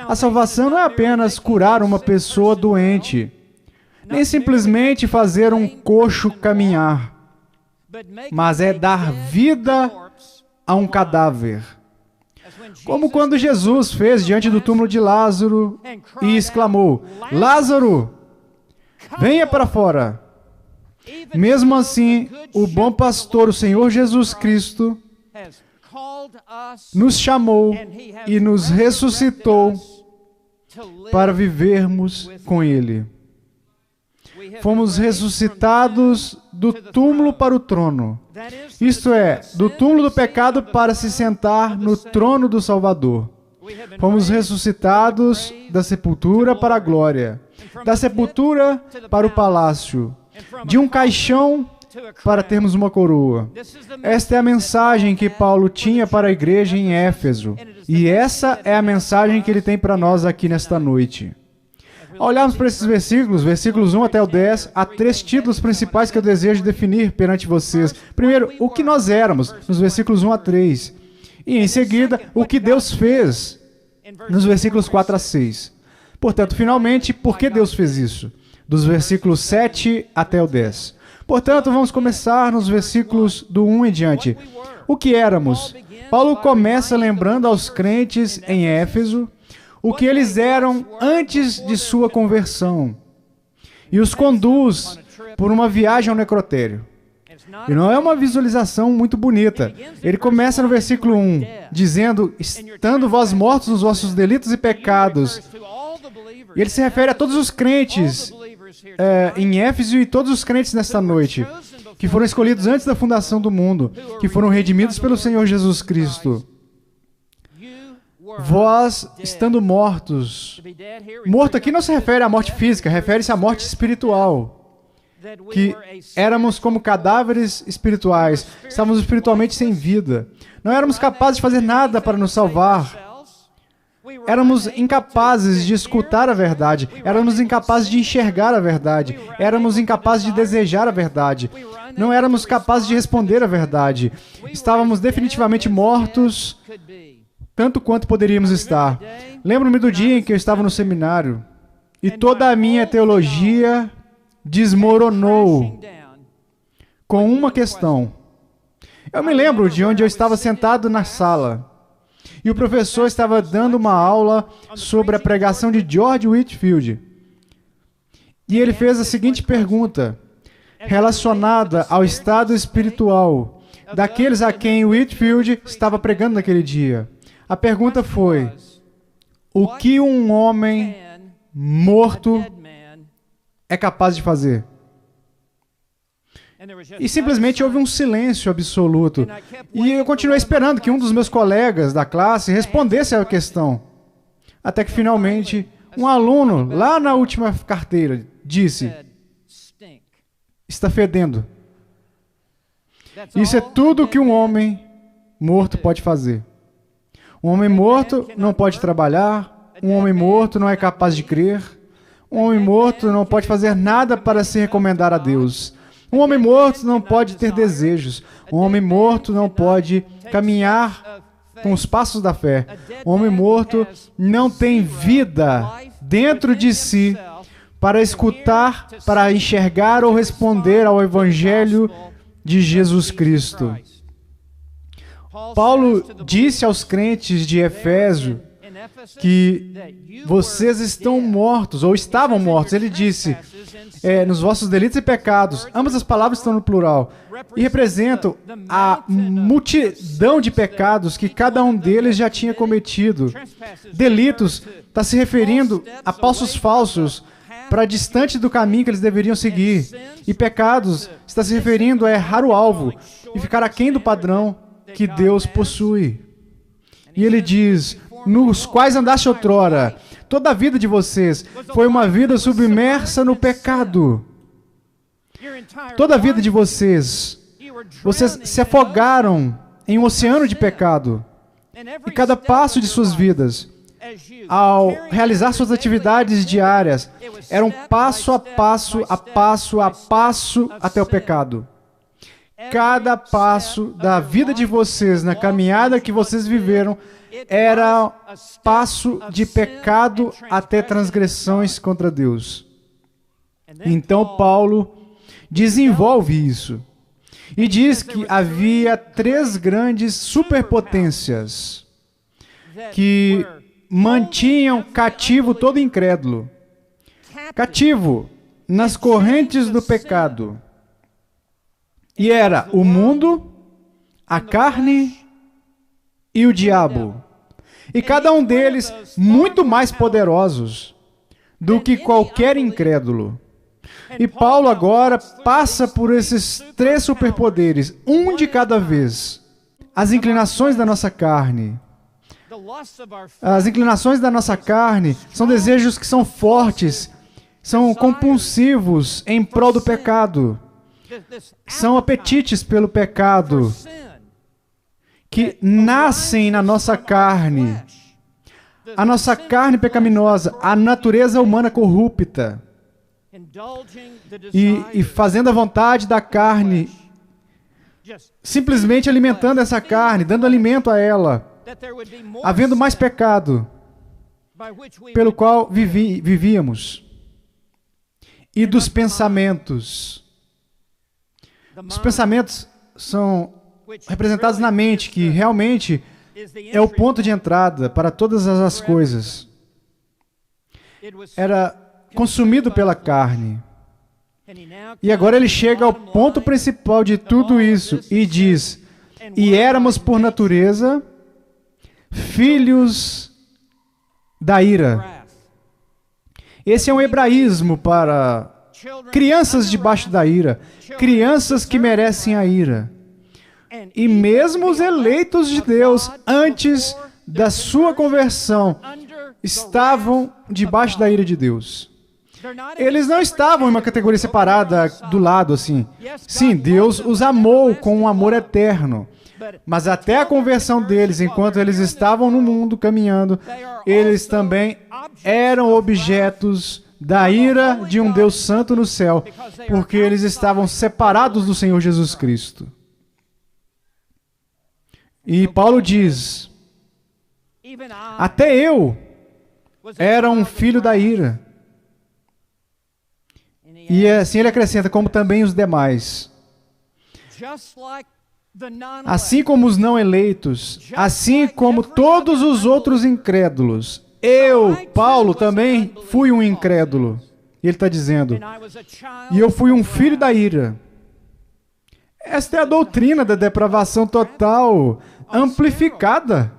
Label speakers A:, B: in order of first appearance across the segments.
A: A salvação não é apenas curar uma pessoa doente, nem simplesmente fazer um coxo caminhar, mas é dar vida a um cadáver. Como quando Jesus fez diante do túmulo de Lázaro e exclamou: Lázaro, venha para fora. Mesmo assim, o bom pastor, o Senhor Jesus Cristo, nos chamou e nos ressuscitou para vivermos com Ele. Fomos ressuscitados do túmulo para o trono. Isto é, do túmulo do pecado para se sentar no trono do Salvador. Fomos ressuscitados da sepultura para a glória, da sepultura para o palácio, de um caixão para termos uma coroa. Esta é a mensagem que Paulo tinha para a igreja em Éfeso. E essa é a mensagem que ele tem para nós aqui nesta noite. Ao olharmos para esses versículos, versículos 1 até o 10, há 3 títulos principais que eu desejo definir perante vocês. Primeiro, o que nós éramos, nos versículos 1 a 3. E em seguida, o que Deus fez, nos versículos 4 a 6. Portanto, finalmente, por que Deus fez isso? Dos versículos 7 até o 10. Portanto, vamos começar nos versículos do 1 em diante. O que éramos? Paulo começa lembrando aos crentes em Éfeso o que eles eram antes de sua conversão e os conduz por uma viagem ao necrotério. E não é uma visualização muito bonita. Ele começa no versículo 1, dizendo: estando vós mortos nos vossos delitos e pecados. E ele se refere a todos os crentes em Éfeso e todos os crentes nesta noite, que foram escolhidos antes da fundação do mundo, que foram redimidos pelo Senhor Jesus Cristo. Vós, estando mortos. Morto aqui não se refere à morte física, refere-se à morte espiritual. Que éramos como cadáveres espirituais, estávamos espiritualmente sem vida. Não éramos capazes de fazer nada para nos salvar. Éramos incapazes de escutar a verdade. Éramos incapazes de enxergar a verdade. Éramos incapazes de desejar a verdade. Não éramos capazes de responder a verdade. Estávamos definitivamente mortos, tanto quanto poderíamos estar. Lembro-me do dia em que eu estava no seminário e toda a minha teologia desmoronou com uma questão. Eu me lembro de onde eu estava sentado na sala e o professor estava dando uma aula sobre a pregação de George Whitefield. E ele fez a seguinte pergunta, relacionada ao estado espiritual daqueles a quem Whitefield estava pregando naquele dia. A pergunta foi: o que um homem morto é capaz de fazer? E simplesmente houve um silêncio absoluto. E eu continuei esperando que um dos meus colegas da classe respondesse à questão. Até que finalmente um aluno, lá na última carteira, disse: está fedendo. Isso é tudo que um homem morto pode fazer. Um homem morto não pode trabalhar, um homem morto não é capaz de crer, um homem morto não pode fazer nada para se recomendar a Deus. Um homem morto não pode ter desejos. Um homem morto não pode caminhar com os passos da fé. Um homem morto não tem vida dentro de si para escutar, para enxergar ou responder ao Evangelho de Jesus Cristo. Paulo disse aos crentes de Éfeso que vocês estão mortos, ou estavam mortos. Ele disse, nos vossos delitos e pecados. Ambas as palavras estão no plural. E representam a multidão de pecados que cada um deles já tinha cometido. Delitos está se referindo a passos falsos para distante do caminho que eles deveriam seguir. E pecados está se referindo a errar o alvo e ficar aquém do padrão que Deus possui. E ele diz, nos quais andaste outrora, toda a vida de vocês foi uma vida submersa no pecado. Toda a vida de vocês se afogaram em um oceano de pecado. E cada passo de suas vidas, ao realizar suas atividades diárias, era um passo a passo, a passo a passo até o pecado. Cada passo da vida de vocês, na caminhada que vocês viveram, era passo de pecado até transgressões contra Deus. Então Paulo desenvolve isso e diz que havia 3 grandes superpotências que mantinham cativo todo incrédulo, cativo nas correntes do pecado. E era o mundo, a carne e o diabo. E cada um deles muito mais poderosos do que qualquer incrédulo. E Paulo agora passa por esses 3 superpoderes, um de cada vez. As inclinações da nossa carne. As inclinações da nossa carne são desejos que são fortes, são compulsivos em prol do pecado. São apetites pelo pecado que nascem na nossa carne. A nossa carne pecaminosa, a natureza humana corrupta. E fazendo a vontade da carne, simplesmente alimentando essa carne, dando alimento a ela, havendo mais pecado, pelo qual vivíamos. E dos pensamentos. Os pensamentos são representados na mente, que realmente é o ponto de entrada para todas as coisas. Era consumido pela carne. E agora ele chega ao ponto principal de tudo isso e diz: e éramos por natureza filhos da ira. Esse é um hebraísmo para crianças debaixo da ira, crianças que merecem a ira. E mesmo os eleitos de Deus, antes da sua conversão, estavam debaixo da ira de Deus. Eles não estavam em uma categoria separada do lado assim. Sim, Deus os amou com um amor eterno. Mas até a conversão deles, enquanto eles estavam no mundo caminhando, eles também eram objetos da ira de um Deus santo no céu, porque eles estavam separados do Senhor Jesus Cristo. E Paulo diz: até eu era um filho da ira. E assim ele acrescenta, como também os demais. Assim como os não eleitos, assim como todos os outros incrédulos, eu, Paulo, também fui um incrédulo. E ele está dizendo, e eu fui um filho da ira. Esta é a doutrina da depravação total, amplificada,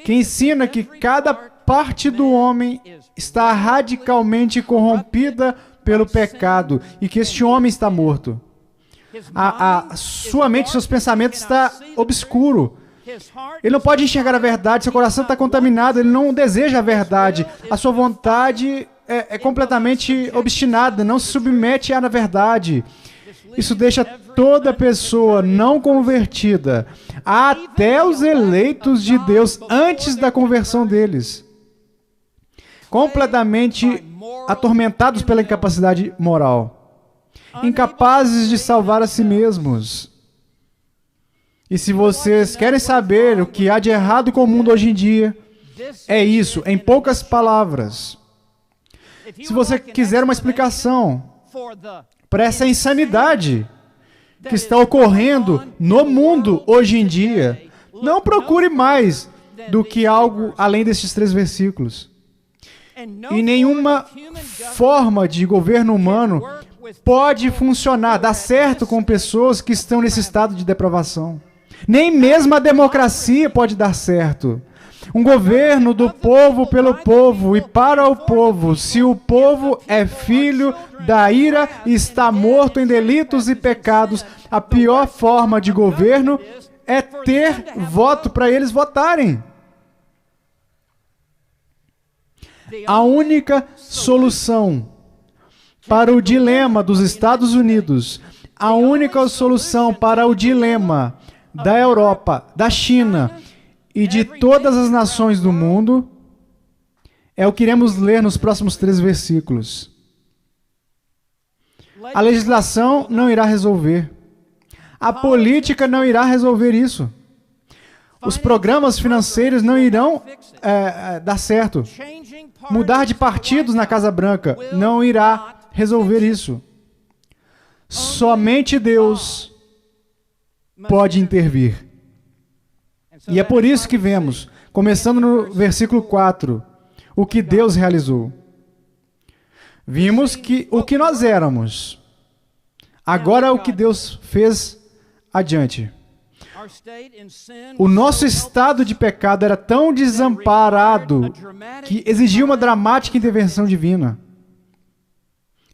A: que ensina que cada parte do homem está radicalmente corrompida pelo pecado e que este homem está morto. A sua mente, seus pensamentos está obscuro. Ele não pode enxergar a verdade, seu coração está contaminado, ele não deseja a verdade. A sua vontade é completamente obstinada, não se submete à verdade. Isso deixa toda pessoa não convertida, até os eleitos de Deus, antes da conversão deles, completamente atormentados pela incapacidade moral, incapazes de salvar a si mesmos. E se vocês querem saber o que há de errado com o mundo hoje em dia, é isso, em poucas palavras. Se você quiser uma explicação para essa insanidade que está ocorrendo no mundo hoje em dia, não procure mais do que algo além destes 3 versículos. E nenhuma forma de governo humano pode funcionar, dar certo com pessoas que estão nesse estado de depravação. Nem mesmo a democracia pode dar certo. Um governo do povo, pelo povo e para o povo. Se o povo é filho da ira e está morto em delitos e pecados, a pior forma de governo é ter voto para eles votarem. A única solução para o dilema dos Estados Unidos, a única solução para o dilema da Europa, da China e de todas as nações do mundo é o que iremos ler nos próximos 3 versículos. A legislação não irá resolver. A política não irá resolver isso. Os programas financeiros não irão dar certo. Mudar de partidos na Casa Branca não irá resolver isso. Somente Deus pode intervir. E é por isso que vemos, começando no versículo 4, o que Deus realizou. Vimos que o que nós éramos, agora o que Deus fez adiante. O nosso estado de pecado era tão desamparado que exigia uma dramática intervenção divina.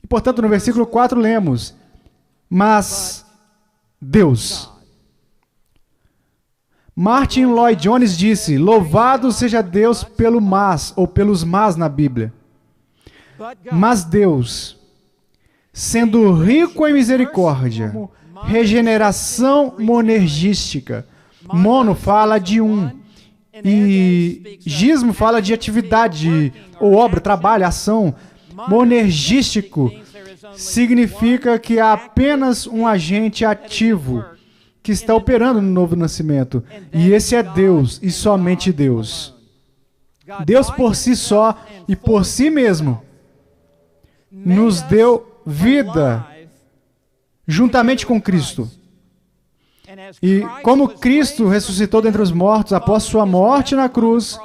A: E, portanto, no versículo 4 lemos, mas Deus. Martin Lloyd Jones disse, louvado seja Deus pelo mas, ou pelos mas na Bíblia. Mas Deus, sendo rico em misericórdia, regeneração monergística. Mono fala de um, e gismo fala de atividade, ou obra, trabalho, ação. Monergístico significa que há apenas um agente ativo que está operando no novo nascimento. E esse é Deus, e somente Deus. Deus por si só e por si mesmo nos deu vida juntamente com Cristo. E como Cristo ressuscitou dentre os mortos após sua morte na cruz,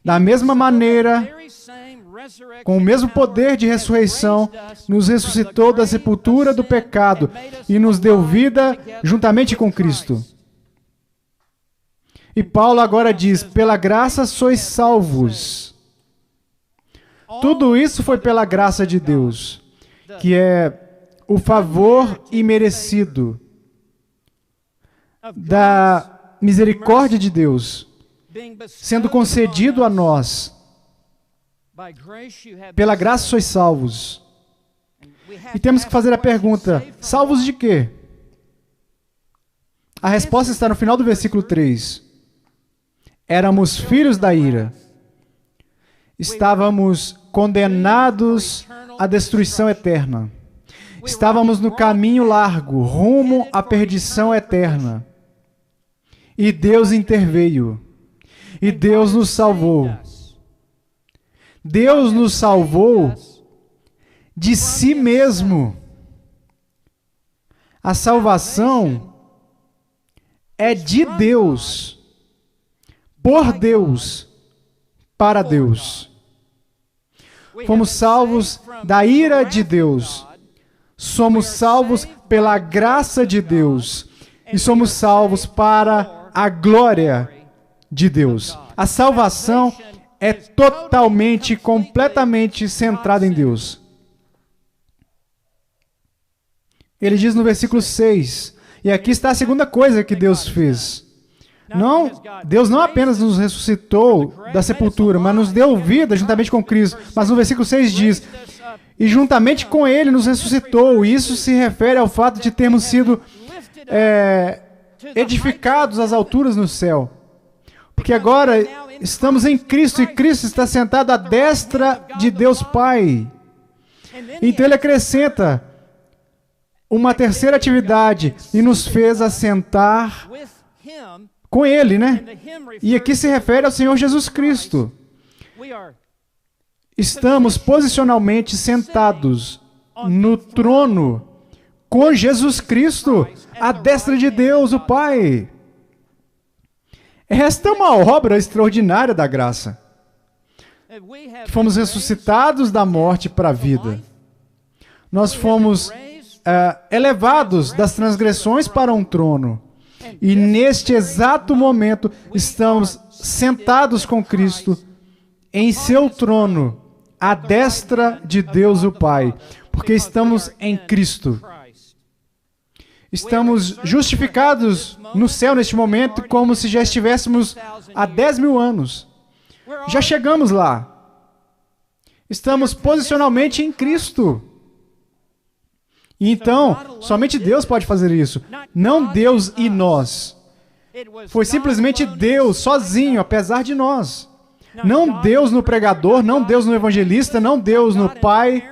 A: da mesma maneira, com o mesmo poder de ressurreição, nos ressuscitou da sepultura do pecado e nos deu vida juntamente com Cristo. E Paulo agora diz, pela graça sois salvos. Tudo isso foi pela graça de Deus, que é o favor imerecido da misericórdia de Deus, sendo concedido a nós. Pela graça sois salvos. E temos que fazer a pergunta, salvos de quê? A resposta está no final do versículo 3. Éramos filhos da ira. Estávamos condenados à destruição eterna. Estávamos no caminho largo, rumo à perdição eterna. E Deus interveio. E Deus nos salvou. Deus nos salvou de si mesmo. A salvação é de Deus, por Deus, para Deus. Fomos salvos da ira de Deus. Somos salvos pela graça de Deus. E somos salvos para a glória de Deus. A salvação é totalmente, completamente centrada em Deus. Ele diz no versículo 6, e aqui está a segunda coisa que Deus fez. Deus não apenas nos ressuscitou da sepultura, mas nos deu vida juntamente com Cristo. Mas no versículo 6 diz, e juntamente com Ele nos ressuscitou. E isso se refere ao fato de termos sido edificados às alturas no céu. Porque agora estamos em Cristo e Cristo está sentado à destra de Deus Pai. Então Ele acrescenta uma terceira atividade e nos fez assentar com Ele, né? E aqui se refere ao Senhor Jesus Cristo. Estamos posicionalmente sentados no trono com Jesus Cristo, à destra de Deus, o Pai. Esta é uma obra extraordinária da graça. Fomos ressuscitados da morte para a vida. Nós fomos elevados das transgressões para um trono. E neste exato momento estamos sentados com Cristo em seu trono, à destra de Deus o Pai, porque estamos em Cristo. Estamos justificados no céu neste momento como se já estivéssemos há 10.000 anos. Já chegamos lá. Estamos posicionalmente em Cristo. E então, somente Deus pode fazer isso. Não Deus e nós. Foi simplesmente Deus sozinho, apesar de nós. Não Deus no pregador, não Deus no evangelista, não Deus no Pai,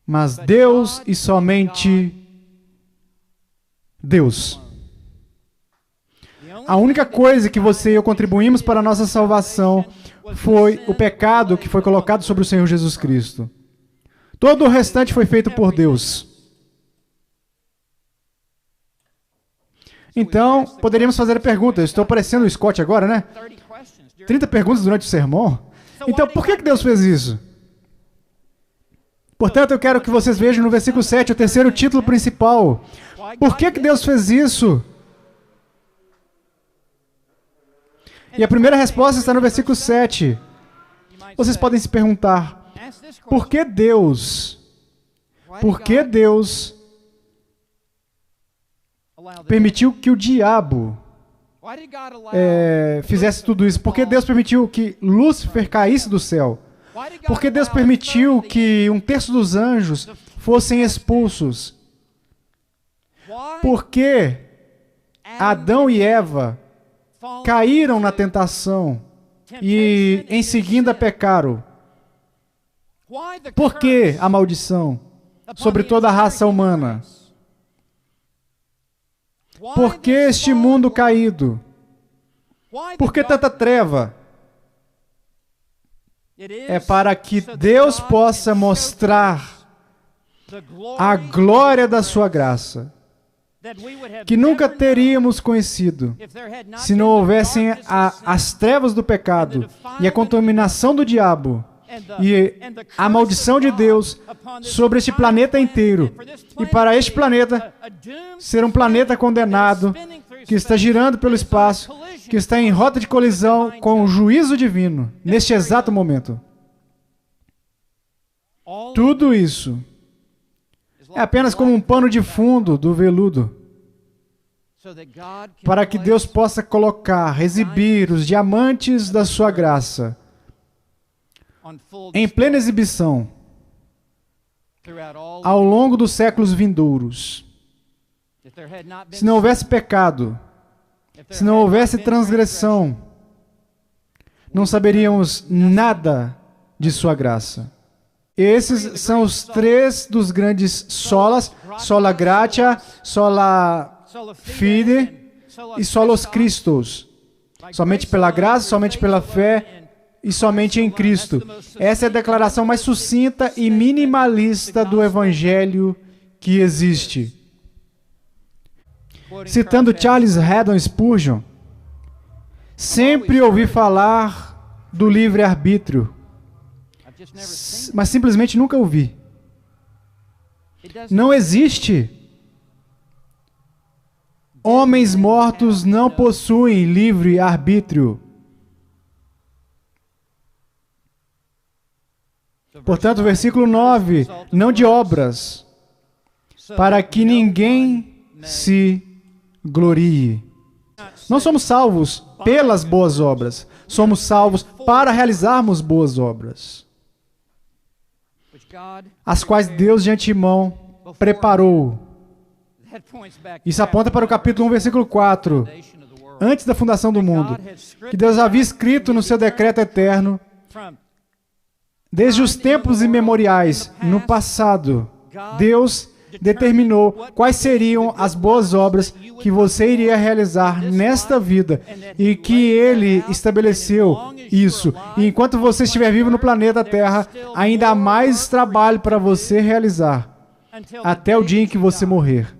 A: mas Deus e somente Deus. A única coisa que você e eu contribuímos para a nossa salvação foi o pecado que foi colocado sobre o Senhor Jesus Cristo. Todo o restante foi feito por Deus. Então, poderíamos fazer a pergunta. Eu estou parecendo o Scott agora, né? 30 perguntas durante o sermão. Então, por que Deus fez isso? Portanto, eu quero que vocês vejam no versículo 7, o terceiro título principal. Por que Deus fez isso? E a primeira resposta está no versículo 7. Vocês podem se perguntar, por que Deus permitiu que o diabo fizesse tudo isso? Por que Deus permitiu que Lúcifer caísse do céu? Por que Deus permitiu que 1/3 dos anjos fossem expulsos? Por que Adão e Eva caíram na tentação e em seguida pecaram? Por que a maldição sobre toda a raça humana? Por que este mundo caído? Por que tanta treva? É para que Deus possa mostrar a glória da sua graça, que nunca teríamos conhecido se não houvessem as trevas do pecado e a contaminação do diabo e a maldição de Deus sobre este planeta inteiro. E para este planeta ser um planeta condenado, que está girando pelo espaço, que está em rota de colisão com o juízo divino, neste exato momento. Tudo isso é apenas como um pano de fundo do veludo, para que Deus possa colocar, exibir os diamantes da sua graça em plena exibição ao longo dos séculos vindouros. Se não houvesse pecado, se não houvesse transgressão, não saberíamos nada de sua graça. Esses são os 3 dos grandes solas: sola gratia, sola fide e solos Christus. Somente pela graça, somente pela fé e somente em Cristo. Essa é a declaração mais sucinta e minimalista do Evangelho que existe. Citando Charles Haddon Spurgeon, sempre ouvi falar do livre-arbítrio, mas simplesmente nunca ouvi. Não existe. Homens mortos não possuem livre-arbítrio. Portanto, o versículo 9, não de obras, para que ninguém se glorie. Não somos salvos pelas boas obras, somos salvos para realizarmos boas obras, as quais Deus de antemão preparou. Isso aponta para o capítulo 1, versículo 4. Antes da fundação do mundo, que Deus havia escrito no seu decreto eterno, desde os tempos imemoriais, no passado, Deus determinou quais seriam as boas obras que você iria realizar nesta vida e que Ele estabeleceu isso. E enquanto você estiver vivo no planeta Terra, ainda há mais trabalho para você realizar, até o dia em que você morrer.